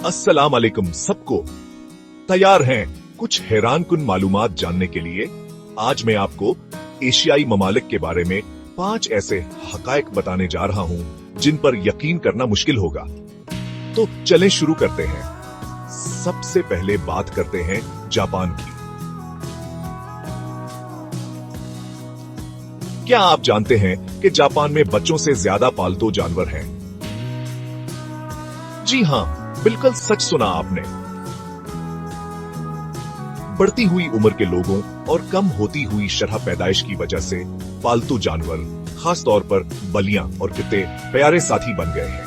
अस्सलाम वालेकुम सबको। तैयार हैं कुछ हैरानकुन मालूमात जानने के लिए? आज मैं आपको एशियाई ममालिक के बारे में 5 ऐसे हकायक बताने जा रहा हूं जिन पर यकीन करना मुश्किल होगा। तो चलें शुरू करते हैं। सबसे पहले बात करते हैं जापान की। क्या आप जानते हैं कि जापान में बच्चों से ज्यादा पालतू जानवर हैं? जी हां, बिल्कुल सच सुना आपने। बढ़ती हुई उम्र के लोगों और कम होती हुई शरह पैदाइश की वजह से पालतू जानवर, खास तौर पर बलियां और कुत्ते प्यारे साथी बन गए हैं।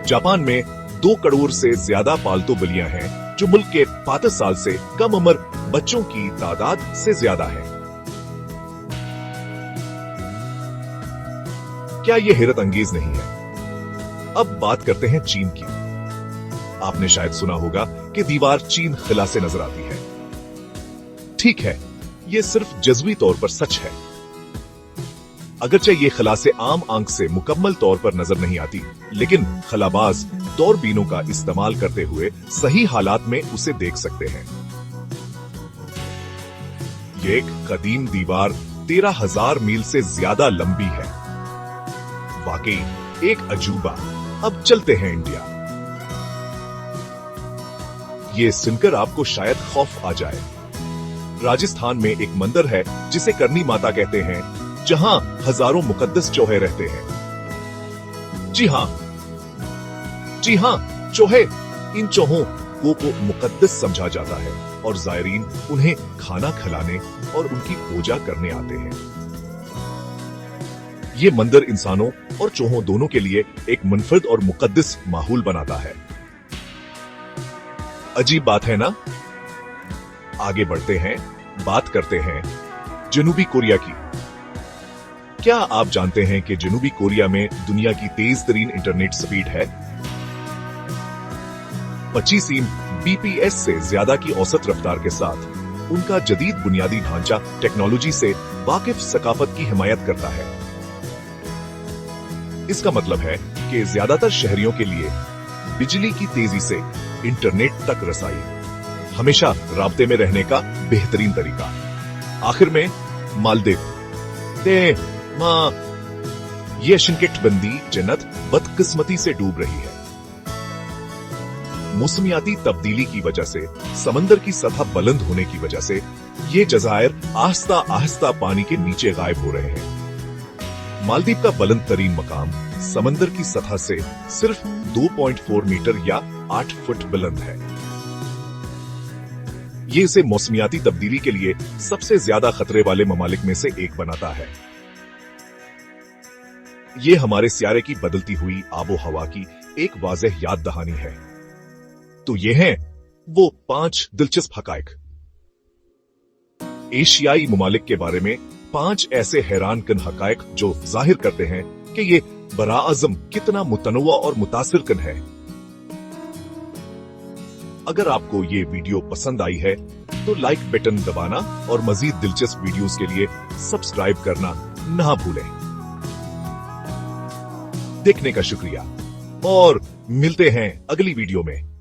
जापान में 2 करोड़ से ज्यादा पालतू बलियां हैं, जो मुल्क के 35 साल से कम उम्र बच्चों की तादाद से ज्यादा है। क्या यह हैरत अंगेज नहीं है? अब बात करते हैं चीन की। आपने शायद सुना होगा कि दीवार चीन खिला से नजर आती है। ठीक है, यह सिर्फ जज़्वी तौर पर सच है। अगरचे ये खिला से आम आंख से मुकम्मल तौर पर नजर नहीं आती, लेकिन खलाबाज दूरबीनों का इस्तेमाल करते हुए सही हालात में उसे देख सकते हैं। ये एक कदीम दीवार 13,000 मील से ज्यादा लंबी है। वाकई एक अजूबा। अब चलते हैं इंडिया। ये सुनकर आपको शायद खौफ आ जाए। राजस्थान में एक मंदिर है जिसे करनी माता कहते हैं, जहां हजारों मुकद्दस चूहे रहते हैं। जी हां, चूहे। इन चूहों को मुकद्दस समझा जाता है और जायरीन उन्हें खाना खिलाने और उनकी पूजा करने आते हैं। ये मंदिर इंसानों और चूहों दोनों के लिए एक मुनफरद और मुकद्दस माहौल बनाता है। अजीब बात है ना? आगे बढ़ते हैं, बात करते हैं जनूबी कोरिया की। क्या आप जानते हैं कि जनूबी कोरिया में दुनिया की तेज तरीन इंटरनेट स्पीड है? 25 Mbps से ज्यादा की औसत रफ्तार के साथ उनका जदीद बुनियादी ढांचा टेक्नोलॉजी से वाकिफ सकाफत की हिमायत करता है। इसका मतलब है कि ज्यादातर शहरियों के लिए बिजली की तेजी से इंटरनेट तक रसाई हमेशा राब्ते में रहने का बेहतरीन तरीका। आखिर में मालदीव ये शिंकेटबंदी जन्नत बदकिस्मती से डूब रही है। मौसमियाती तब्दीली की वजह से समंदर की सतह बुलंद होने की वजह से ये जज़ायर आहिस्ता आहिस्ता पानी के नीचे गायब हो रहे हैं। मालदीव का बुलंद तरीन मकाम समंदर की सतह से सिर्फ 2.4 मीटर या 8 फुट बुलंद है। ये इसे मौसमियाती तब्दीली के लिए सबसे ज्यादा खतरे वाले ममालिक में से एक बनाता है। ये हमारे सियारे की बदलती हुई आबो हवा की एक वाज़ेह याद दहानी है। तो ये हैं वो 5 दिलचस्प हकायक। एशियाई ममालिक के बारे में 5 ऐसे हैरानकुन हकायक जो जाहिर करते हैं कि ये बराअज़म कितना मुतनव्वा और मुतासिरकुन है। अगर आपको ये वीडियो पसंद आई है तो लाइक बटन दबाना और मजीद दिलचस्प वीडियोस के लिए सब्सक्राइब करना ना भूलें। देखने का शुक्रिया और मिलते हैं अगली वीडियो में।